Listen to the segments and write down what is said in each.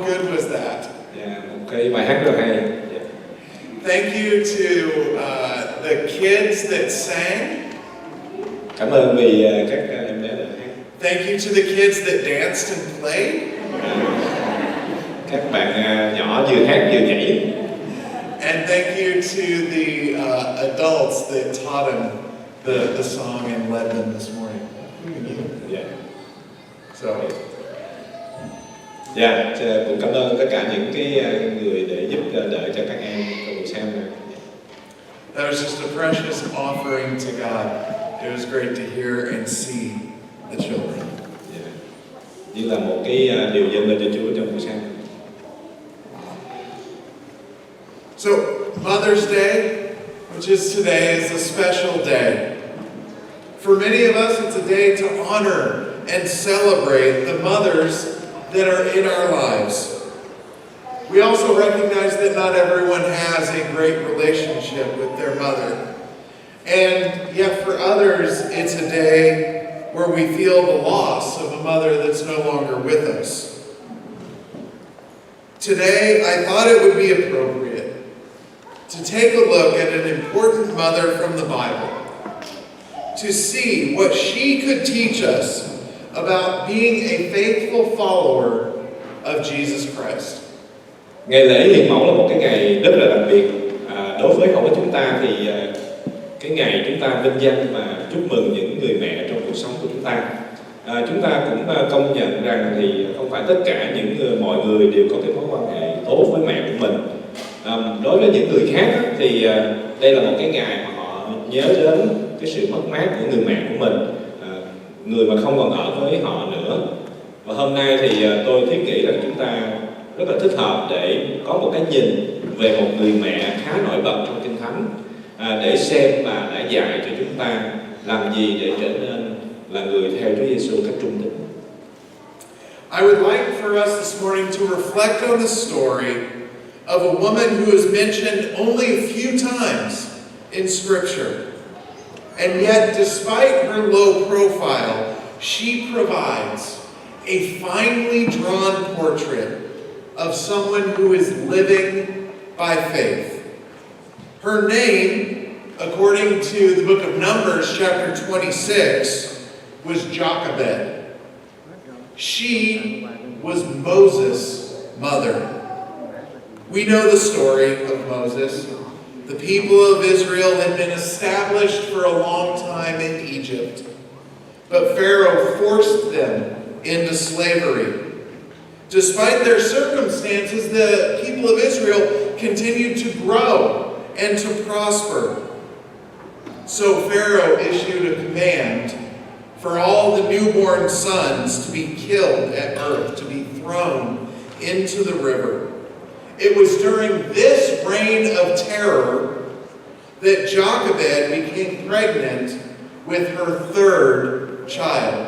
good was that? Yeah, một cái bài hát rất là hay. Yeah. Thank you to the kids that sang. Cảm ơn vì các em bé đã hát. Thank you to the kids that danced and played. Các bạn nhỏ vừa hát vừa nhảy. And thank you to the adults that taught them the song and led them this morning. Yeah. So. Dạ, cũng cảm ơn tất cả những cái người để giúp đỡ cho các em trong buổi sáng này. That was just a precious offering to God. It was great to hear and see the children. Yeah. Như là một cái điều dâng lên cho Chúa trong buổi sáng. So, Mother's Day, which is today, is a special day. For many of us, it's a day to honor and celebrate the mothers that are in our lives. We also recognize that not everyone has a great relationship with their mother. And yet for others, it's a day where we feel the loss of a mother that's no longer with us. Today, I thought it would be appropriate to take a look at an important mother from the Bible, to see what she could teach us about being a faithful follower of Jesus Christ. Ngày lễ hiền mẫu là một cái ngày rất là đặc biệt. Đối với hầu hết chúng ta thì cái ngày chúng ta vinh danh và chúc mừng những người mẹ trong cuộc sống của chúng ta. Chúng ta cũng công nhận rằng thì không phải tất cả mọi người đều có cái mối quan hệ tốt với mẹ của mình. Đối với những người khác thì đây là một cái ngày mà họ nhớ đến cái sự mất mát của người mẹ của mình, người mà không còn ở với họ nữa. Và hôm nay thì tôi thiết nghĩ rằng chúng ta rất là thích hợp để có một cái nhìn về một người mẹ khá nổi bật trong Kinh Thánh, để xem bà đã dạy cho chúng ta làm gì để trở nên là người theo Chúa Giêsu cách trung tín. I would like for us this morning to reflect on the story of a woman who is mentioned only a few times in Scripture. And yet, despite her low profile, she provides a finely drawn portrait of someone who is living by faith. Her name, according to the book of Numbers, chapter 26, was Jochebed. She was Moses' mother. We know the story of Moses. The people of Israel had been established for a long time in Egypt, but Pharaoh forced them into slavery. Despite their circumstances, the people of Israel continued to grow and to prosper. So Pharaoh issued a command for all the newborn sons to be killed at birth, to be thrown into the river. It was during this reign of terror that Jochebed became pregnant with her third child.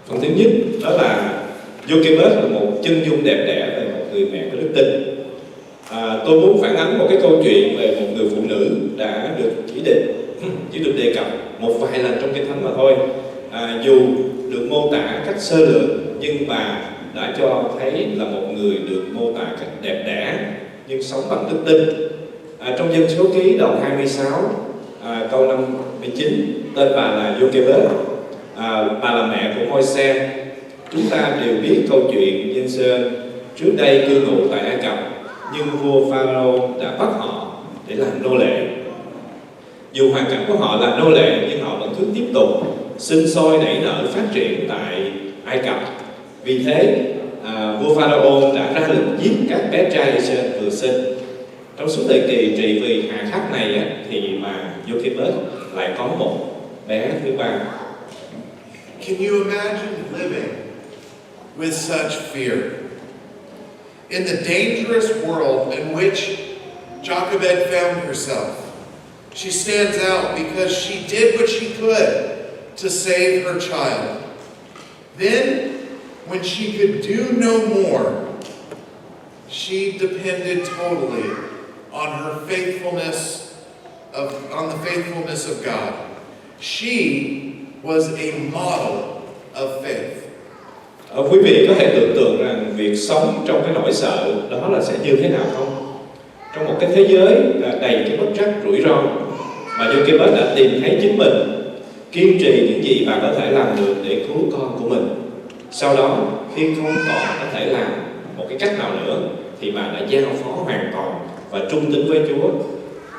Phần thứ nhất đó là Jochebed là một chân dung đẹp đẽ về một người mẹ có đức tin. Tôi muốn phản ánh một cái câu chuyện về một người phụ nữ đã được chỉ được đề cập một vài lần trong Kinh Thánh mà thôi. Dù được mô tả cách sơ lược, nhưng bà đã cho thấy là một người được mô tả cách đẹp đẽ nhưng sống bằng đức tin. Trong Dân Số Ký đoạn 26 câu 59, tên bà là Jochebed, bà là mẹ của Môi-se. Chúng ta đều biết câu chuyện Giê-sên trước đây cư ngụ tại Ai Cập, nhưng vua Pharaoh đã bắt họ để làm nô lệ. Dù hoàn cảnh của họ là nô lệ, nhưng họ vẫn cứ tiếp tục sinh sôi nảy nở phát triển tại Ai Cập. Vì thế, vua Pharaoh đã ra lệnh giết các bé trai Giê-sên vừa sinh. Trong suốt thời kỳ trị vì hà khắc này thì mà Jochebed lại có một bé thứ ba. Can you imagine living with such fear? In the dangerous world in which Jochebed found herself, she stands out because she did what she could to save her child. Then, when she could do no more, she depended totally on the faithfulness of God. She was a model of faith. Quý vị có thể tưởng tượng rằng việc sống trong cái nỗi sợ đó là sẽ như thế nào không? Trong một cái thế giới đầy cái bất trắc rủi ro, mà Jochebed đã tìm thấy chính mình, kiên trì những gì bà có thể làm được để cứu con của mình. Sau đó, khi không còn có thể làm một cái cách nào nữa, thì bà đã giao phó hoàn toàn và trung tín với Chúa.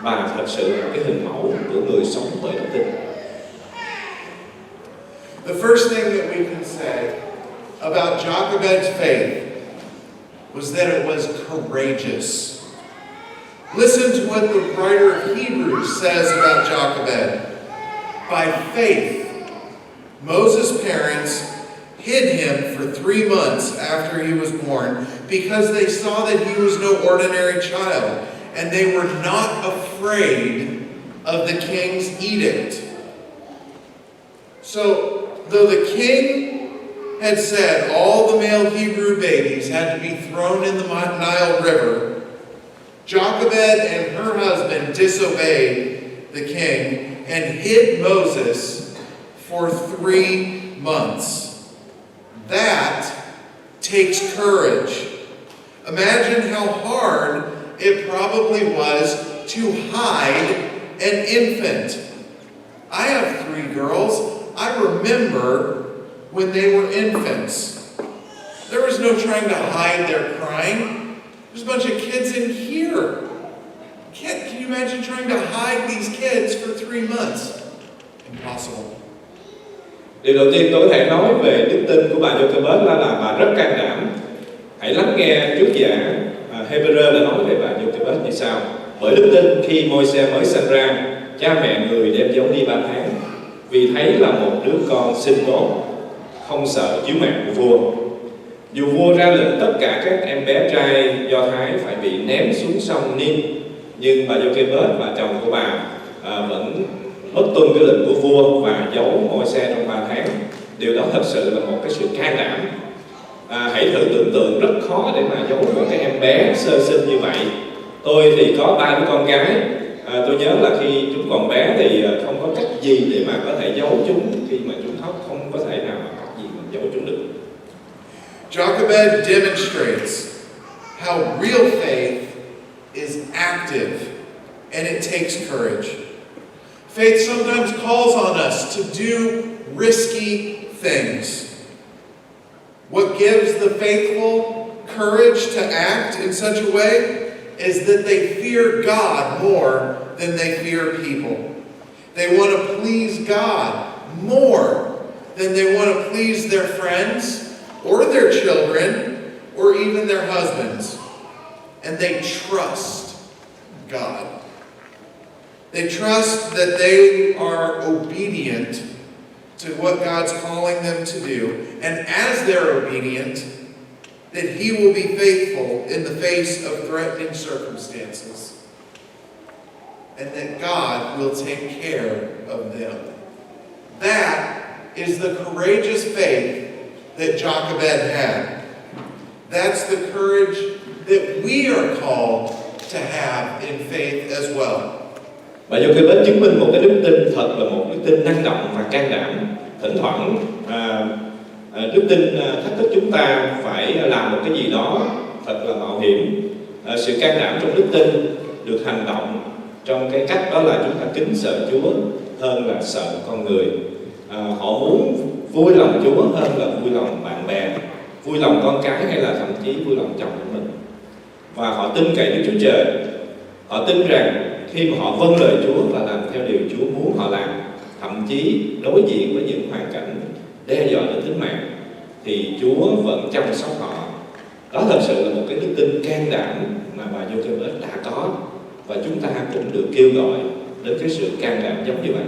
Bà thật sự là cái hình mẫu của người sống bởi đức tin. The first thing that we can say about Jochebed's faith was that it was courageous. Listen to what the writer of Hebrews says about Jochebed. By faith, Moses' parents hid him for 3 months after he was born because they saw that he was no ordinary child, and they were not afraid of the king's edict. So, though the king had said all the male Hebrew babies had to be thrown in the Nile River, Jochebed and her husband disobeyed the king and hid Moses for 3 months. That takes courage. Imagine how hard it probably was to hide an infant. I have 3 girls. I remember when they were infants. There was no trying to hide their crying. There's a bunch of kids in here. Can you imagine trying to hide these kids for 3 months? Impossible. Điều đầu tiên tôi có thể nói về đức tin của bà Jochebed là bà rất can đảm. Hãy lắng nghe trước giả Hebrew đã nói về bà Jochebed như sau. Bởi đức tin khi Môi-se mới sinh ra, cha mẹ người đem giấu đi 3 tháng, vì thấy là một đứa con xinh tốt, không sợ chiếu mạng của vua. Dù vua ra lệnh tất cả các em bé trai Do Thái phải bị ném xuống sông Nin, nhưng bà Jochebed và chồng của bà vẫn bất tuân cái lệnh của vua và giấu Môi-se trong 3 tháng. Điều đó thật sự là một cái sự can đảm. Hãy thử tưởng tượng, rất khó để mà giấu một cái em bé sơ sinh như vậy. Tôi thì có 3 đứa con gái. Tôi nhớ là khi chúng còn bé thì không có cách gì để mà có thể giấu chúng khi mà chúng khóc, không có thể nào mà có gì mà giấu chúng được. Jochebed demonstrates how real faith is active and it takes courage. Faith sometimes calls on us to do risky things. What gives the faithful courage to act in such a way is that they fear God more than they fear people. They want to please God more than they want to please their friends or their children or even their husbands. And they trust God. They trust that they are obedient to what God's calling them to do. And as they're obedient, that He will be faithful in the face of threatening circumstances. And that God will take care of them. That is the courageous faith that Jochebed had. That's the courage that we are called to have in faith as well. Bà Jochebed chứng minh một cái đức tin thật là một đức tin năng động và can đảm. Thỉnh thoảng đức tin thách thức chúng ta phải làm một cái gì đó thật là mạo hiểm. Sự can đảm trong đức tin được hành động trong cái cách đó là chúng ta kính sợ Chúa hơn là sợ con người. Họ muốn vui lòng Chúa hơn là vui lòng bạn bè, vui lòng con cái hay là thậm chí vui lòng chồng của mình. Và họ tin cậy Đức Chúa Trời. Họ tin rằng khi mà họ vâng lời Chúa và làm theo điều Chúa muốn họ làm, thậm chí đối diện với những hoàn cảnh đe dọa đến tính mạng, thì Chúa vẫn chăm sóc họ. Đó thật sự là một cái đức tin can đảm mà bà Jochebed đã có, và chúng ta cũng được kêu gọi đến cái sự can đảm giống như vậy.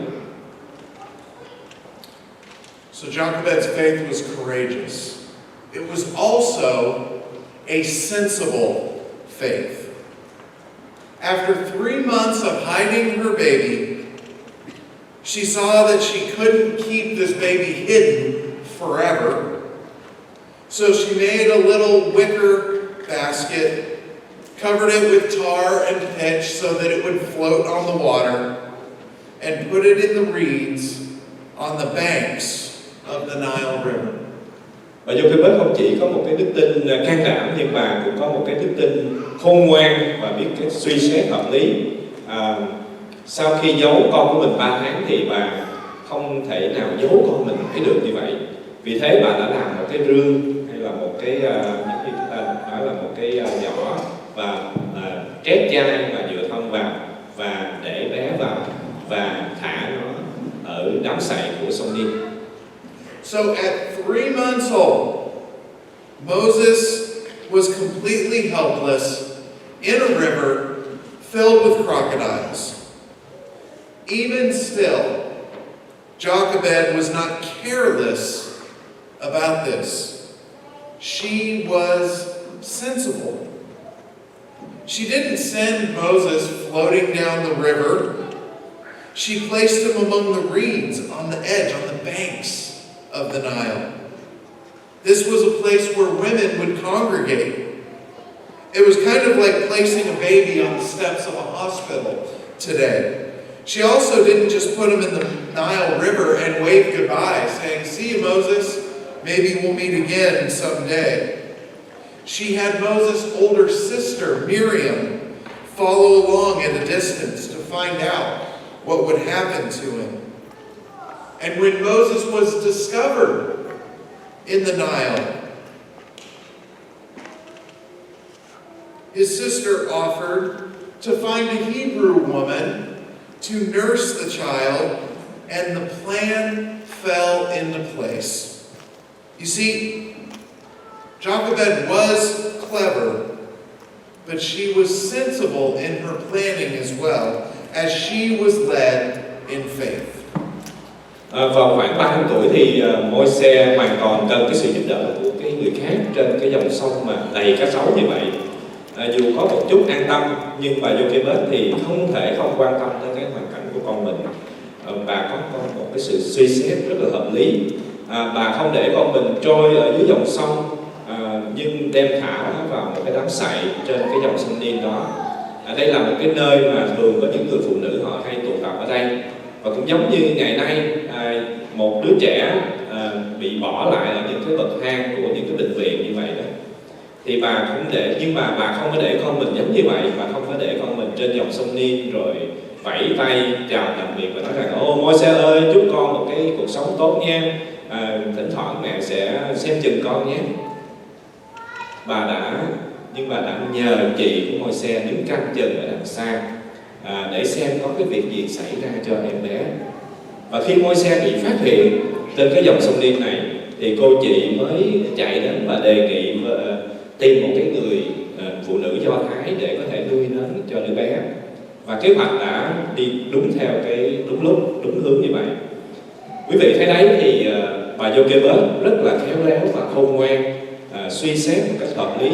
So Jochebed's faith was courageous. It was also a sensible faith. After 3 months of hiding her baby, she saw that she couldn't keep this baby hidden forever. So she made a little wicker basket, covered it with tar and pitch so that it would float on the water, and put it in the reeds on the banks of the Nile River. Và Jochebed không chỉ có một cái đức tin can đảm, nhưng bà cũng có một cái đức tin khôn ngoan và biết cái suy xét hợp lý. Sau khi giấu con của mình 3 tháng thì bà không thể nào giấu con mình thấy được như vậy. Vì thế bà đã làm một cái rương hay là một cái những gì chúng ta nói là một cái giỏ và trét chai và nhựa thông vào và để bé vào và thả nó ở đám sậy của sông Nin. So at 3 months old, Moses was completely helpless in a river filled with crocodiles. Even still, Jochebed was not careless about this. She was sensible. She didn't send Moses floating down the river. She placed him among the reeds on the edge, on the banks of the Nile. This was a place where women would congregate. It was kind of like placing a baby on the steps of a hospital today. She also didn't just put him in the Nile River and wave goodbye, saying, "See you, Moses. Maybe we'll meet again someday." She had Moses' older sister, Miriam, follow along at a distance to find out what would happen to him. And when Moses was discovered in the Nile, his sister offered to find a Hebrew woman to nurse the child, and the plan fell into place. You see, Jochebed was clever, but she was sensible in her planning as well, as she was led in faith. Vào khoảng 30 tuổi thì Môi-se hoàn toàn cần cái sự giúp đỡ của cái người khác trên cái dòng sông mà đầy cá sấu như vậy. Dù có một chút an tâm, nhưng bà Jochebed thì không thể không quan tâm tới cái hoàn cảnh của con mình. Bà có một cái sự suy xét rất là hợp lý. Bà không để con mình trôi ở dưới dòng sông, nhưng đem thả nó vào một cái đám sậy trên cái dòng sông Nin đó. Đây là một cái nơi mà thường có những người phụ nữ họ hay tụ tập ở đây. Và cũng giống như ngày nay, một đứa trẻ bị bỏ lại ở những cái bậc thang của những cái bệnh viện như vậy đó, thì bà không để, nhưng mà bà không có để con mình giống như vậy. Bà không có để con mình trên dòng sông Nin rồi vẫy tay chào tạm biệt và nói rằng: "Ô Môi-se ơi, chúc con một cái cuộc sống tốt nha, thỉnh thoảng mẹ sẽ xem chừng con nhé." Nhưng bà đã nhờ chị của Môi-se đứng canh chừng ở đằng xa để xem có cái việc gì xảy ra cho em bé. Và khi Môi-se bị phát hiện trên cái dòng sông Nin này, thì cô chị mới chạy đến và đề nghị tìm một cái người phụ nữ Do Thái để có thể nuôi nấng cho đứa bé. Và kế hoạch đã đi đúng theo cái đúng lúc, đúng hướng như vậy. Quý vị thấy đấy thì bà Jochebed rất là khéo léo và khôn ngoan, suy xét một cách hợp lý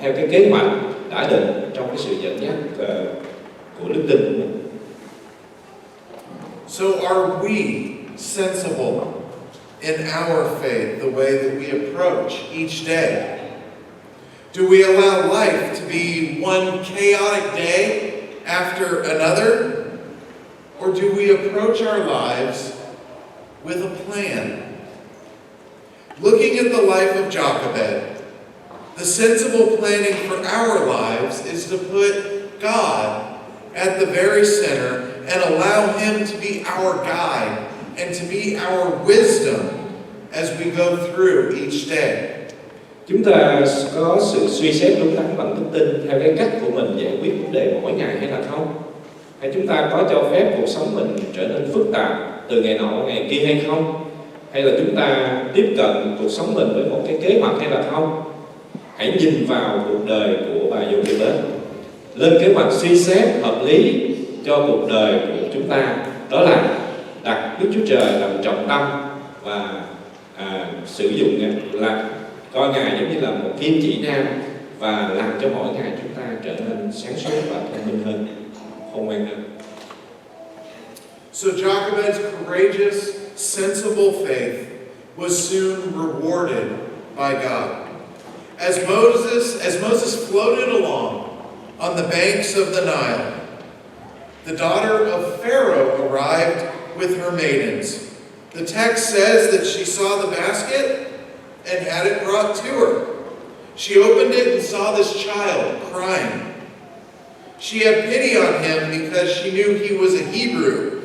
theo cái kế hoạch đã định trong cái sự dẫn dắt của đức tin của mình. So are we sensible in our faith, the way that we approach each day? Do we allow life to be one chaotic day after another? Or do we approach our lives with a plan? Looking at the life of Jochebed, the sensible planning for our lives is to put God at the very center and allow Him to be our guide and to be our wisdom as we go through each day. Chúng ta có sự suy xét đúng đắn bằng đức tin theo cái cách của mình giải quyết vấn đề mỗi ngày hay là không? Hay chúng ta có cho phép cuộc sống mình trở nên phức tạp từ ngày nọ ngày kia hay không? Hay là chúng ta tiếp cận cuộc sống mình với một cái kế hoạch hay là không? Hãy nhìn vào cuộc đời của bà Jochebed, lên kế hoạch suy xét hợp lý cho cuộc đời của chúng ta. Đó là đặt Đức Chúa Trời làm trọng tâm và sử dụng là coi Ngài giống như là một kim chỉ nam và làm cho mỗi ngày chúng ta trở nên sáng suốt và thông minh hơn, khôn ngoan hơn. So Jochebed's courageous, sensible faith was soon rewarded by God. As Moses floated along on the banks of the Nile, the daughter of Pharaoh arrived with her maidens. The text says that she saw the basket and had it brought to her. She opened it and saw this child crying. She had pity on him because she knew he was a Hebrew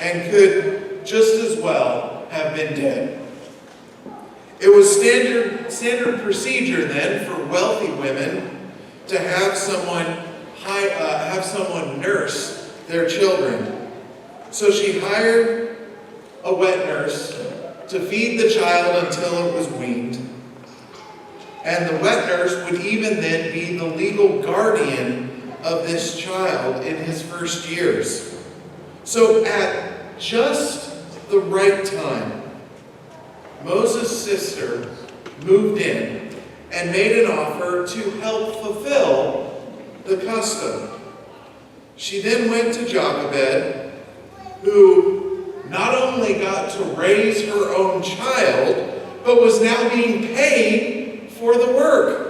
and could just as well have been dead. It was standard procedure then for wealthy women to have someone nurse their children. So she hired a wet nurse to feed the child until it was weaned. And the wet nurse would even then be the legal guardian of this child in his first years. So at just the right time, Moses' sister moved in and made an offer to help fulfill the custom. She then went to Jochebed, who not only got to raise her own child, but was now being paid for the work.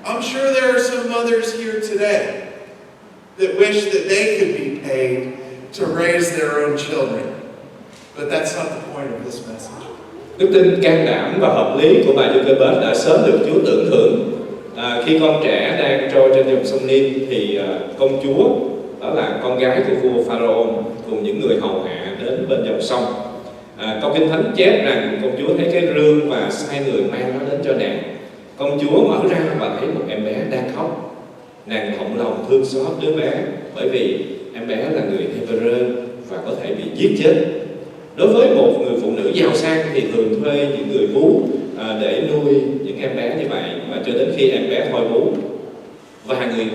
I'm sure there are some mothers here today that wish that they could be paid to raise their own children. But that's not the point of this message. Đức tin can đảm và hợp lý của bà Jochebed đã sớm được Chúa tưởng thưởng. Khi con trẻ đang trôi trên dòng sông Nin thì công chúa, đó là con gái của vua Pharaoh, cùng những người hầu hạ đến bên dòng sông. Câu Kinh Thánh chép rằng công chúa thấy cái rương và sai người mang nó đến cho nàng. Công chúa mở ra và thấy một em bé đang khóc. Nàng động lòng thương xót đứa bé bởi vì em bé là người Hebrew và có thể bị giết chết. Đối với một người phụ nữ giàu sang thì thường thuê những người vú để nuôi những em bé như vậy, và cho đến khi em bé thôi vú, và người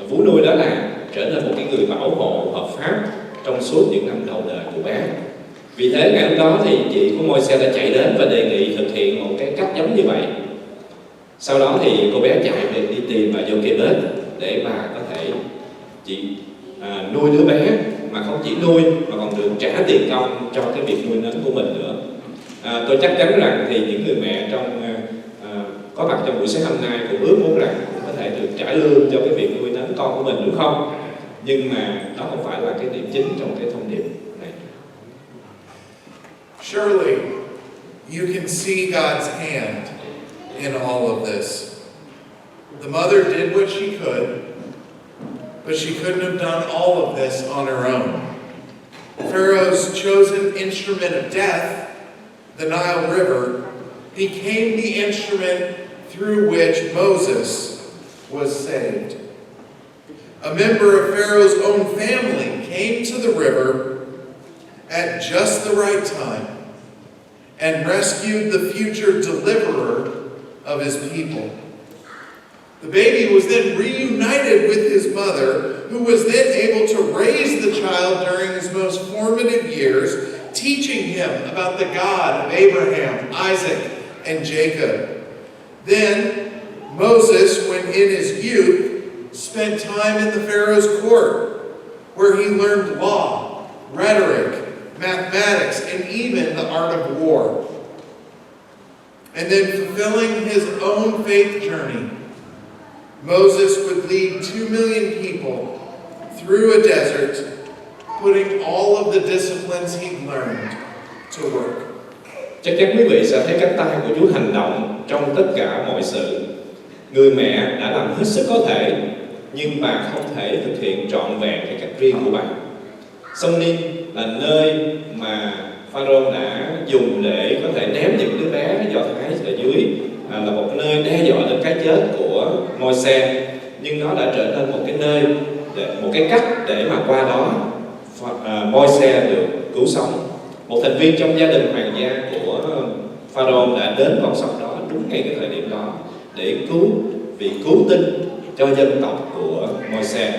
vú nuôi đó là trở nên một cái người bảo hộ hợp pháp trong suốt những năm đầu đời của bé. Vì thế ngày hôm đó thì chị của Môi-se đã chạy đến và đề nghị thực hiện một cái cách giống như vậy. Sau đó thì cô bé chạy về đi tìm bà Jochebed để bà có thể nuôi đứa bé, mà không chỉ nuôi mà còn được trả tiền công cho cái việc nuôi nấng của mình nữa. Tôi chắc chắn rằng thì những người mẹ có mặt trong buổi sáng hôm nay cũng ước muốn rằng cũng có thể được trả lương cho cái việc nuôi nấng con của mình, đúng không? Nhưng mà đó không phải là cái điểm chính trong cái thông điệp này. Surely you can see God's hand in all of this. The mother did what she could, but she couldn't have done all of this on her own. Pharaoh's chosen instrument of death, the Nile River, became the instrument through which Moses was saved. A member of Pharaoh's own family came to the river at just the right time and rescued the future deliverer of his people. The baby was then reunited with his mother, who was then able to raise the child during his most formative years, teaching him about the God of Abraham, Isaac, and Jacob. Then Moses, when in his youth, spent time in the Pharaoh's court, where he learned law, rhetoric, mathematics, and even the art of war. And then, fulfilling his own faith journey, Moses would lead 2 million people through a desert, putting all of the disciplines he'd learned to work. Chắc chắn quý vị sẽ thấy cánh tay của Chúa hành động trong tất cả mọi sự. Người mẹ đã làm hết sức có thể, nhưng bà không thể thực hiện trọn vẹn cái cách riêng của bà. Sông Nin là nơi mà Pharaoh đã dùng để có thể ném những đứa bé Do Thái ở dưới, là một nơi đe dọa đến cái chết của Môi-se, nhưng nó đã trở nên một cái nơi, một cái cách để mà qua đó Môi-se được cứu sống. Một thành viên trong gia đình hoàng gia của Pharaoh đã đến con sông đó đúng ngay cái thời điểm đó để cứu vị cứu tinh cho dân tộc của Môi-se.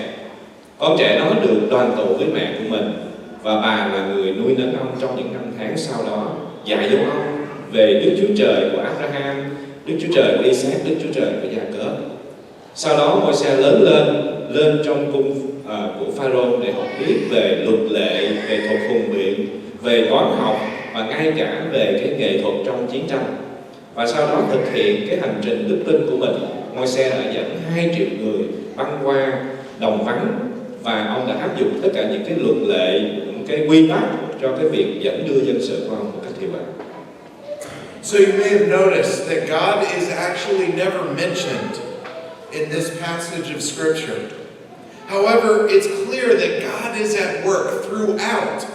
Con trẻ đó được đoàn tụ với mẹ của mình, và bà là người nuôi nấng ông trong những năm tháng sau đó, dạy dỗ ông về Đức Chúa Trời của Abraham, Đức Chúa Trời của Isaac, Đức Chúa Trời của Gia-cớp. Sau đó Môi-se lớn lên trong cung của Pharaoh để học biết về luật lệ, về thuật hùng biện, về toán học và ngay cả về cái nghệ thuật trong chiến tranh. Và sau đó thực hiện cái hành trình đức tin của mình, Môi-se đã dẫn 2 triệu người băng qua đồng vắng, và ông đã áp dụng tất cả những cái luật lệ, những cái quy tắc cho cái việc dẫn đưa dân sự của ông một cách hiệu quả. So you may have noticed that God is actually never mentioned in this passage of Scripture. However, it's clear that God is at work throughout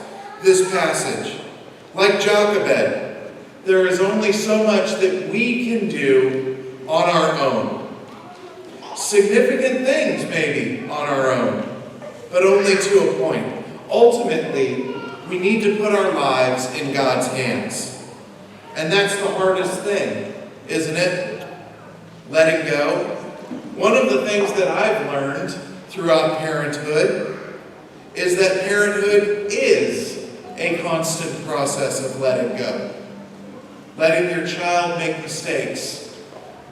this passage. Like Jochebed, there is only so much that we can do on our own. Significant things maybe on our own, but only to a point. Ultimately, we need to put our lives in God's hands. And that's the hardest thing, isn't it? Letting go. One of the things that I've learned throughout parenthood is that parenthood is a constant process of letting go. Letting your child make mistakes.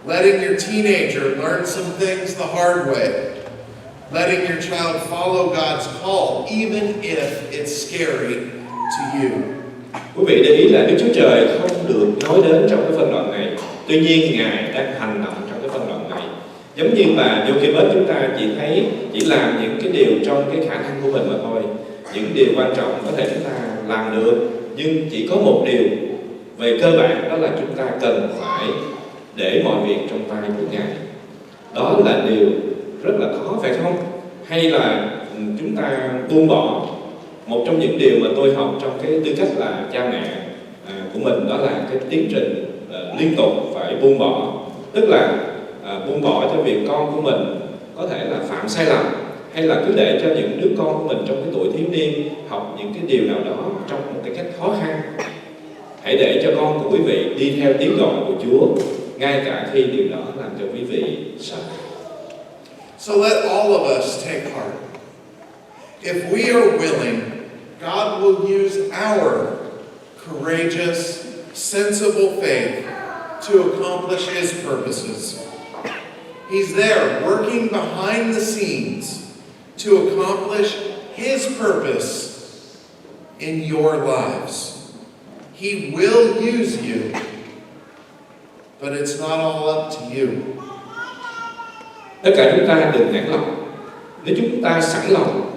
Letting your teenager learn some things the hard way. Letting your child follow God's call, even if it's scary to you. Quý vị để ý là Đức Chúa Trời không được nói đến trong cái phân đoạn này. Tuy nhiên Ngài đang hành động trong cái phân đoạn này. Giống như là Jochebed, chúng ta chỉ làm những cái điều trong cái khả năng của mình mà thôi. Những điều quan trọng có thể chúng ta làm được, nhưng chỉ có một điều về cơ bản, đó là chúng ta cần phải để mọi việc trong tay của Ngài. Đó là điều rất là khó, phải không? Hay là chúng ta buông bỏ. Một trong những điều mà tôi học trong cái tư cách là cha mẹ của mình, đó là cái tiến trình liên tục phải buông bỏ. Tức là buông bỏ cho việc con của mình có thể là phạm sai lầm, hay là cứ để cho những đứa con của mình trong cái tuổi thiếu niên học những cái điều nào đó trong một cái cách khó khăn. Hãy để cho con của quý vị đi theo tiếng gọi của Chúa, ngay cả khi điều đó làm cho quý vị sợ. So let all of us take heart. If we are willing, God will use our courageous, sensible faith to accomplish His purposes. He's there working behind the scenes to accomplish His purpose in your lives. He will use you, but it's not all up to you. Tất cả chúng ta đừng nản lòng. Nếu chúng ta sẵn lòng,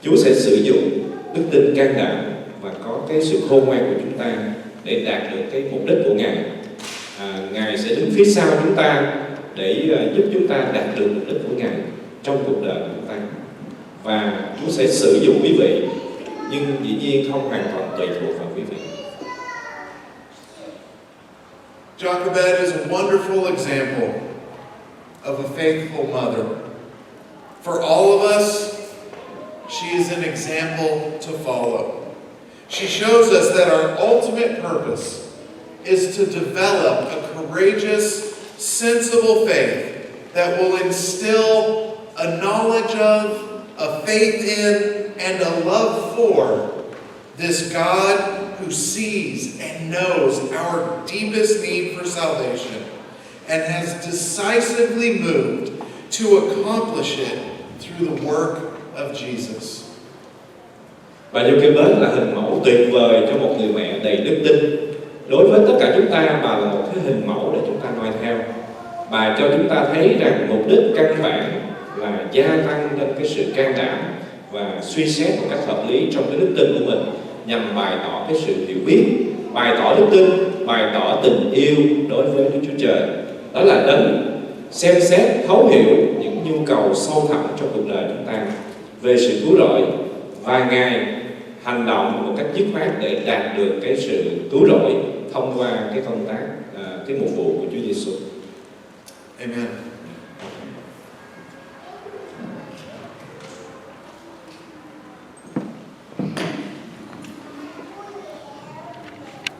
Chúa sẽ sử dụng đức tin can đảm và có cái sự khôn ngoan của chúng ta để đạt được cái mục đích của Ngài. Ngài sẽ đứng phía sau chúng ta để giúp chúng ta đạt được mục đích của Ngài trong cuộc đời của chúng ta. Và Chúa sẽ sử dụng quý vị, nhưng dĩ nhiên không hoàn toàn tùy thuộc vào quý vị. Jochebed is a wonderful example of a faithful mother. For all of us, she is an example to follow. She shows us that our ultimate purpose is to develop a courageous, sensible faith that will instill a knowledge of, a faith in, and a love for this God who sees and knows our deepest need for salvation and has decisively moved to accomplish it through the work of Jesus. Và Jochebed là hình mẫu tuyệt vời cho một người mẹ đầy đức tin. Đối với tất cả chúng ta, bà là một cái hình mẫu để chúng ta noi theo. Bà cho chúng ta thấy rằng mục đích căn bản là gia tăng lên cái sự can đảm và suy xét một cách hợp lý trong cái đức tin của mình, nhằm bày tỏ cái sự hiểu biết, bày tỏ đức tin, bày tỏ tình yêu đối với Đức Chúa Trời. Đó là đấng xem xét, thấu hiểu những nhu cầu sâu thẳm trong cuộc đời chúng ta về sự cứu rỗi, và Ngài hành động một cách dứt khoát để đạt được cái sự cứu rỗi thông qua cái công tác, cái mục vụ của Chúa Giêsu. Amen.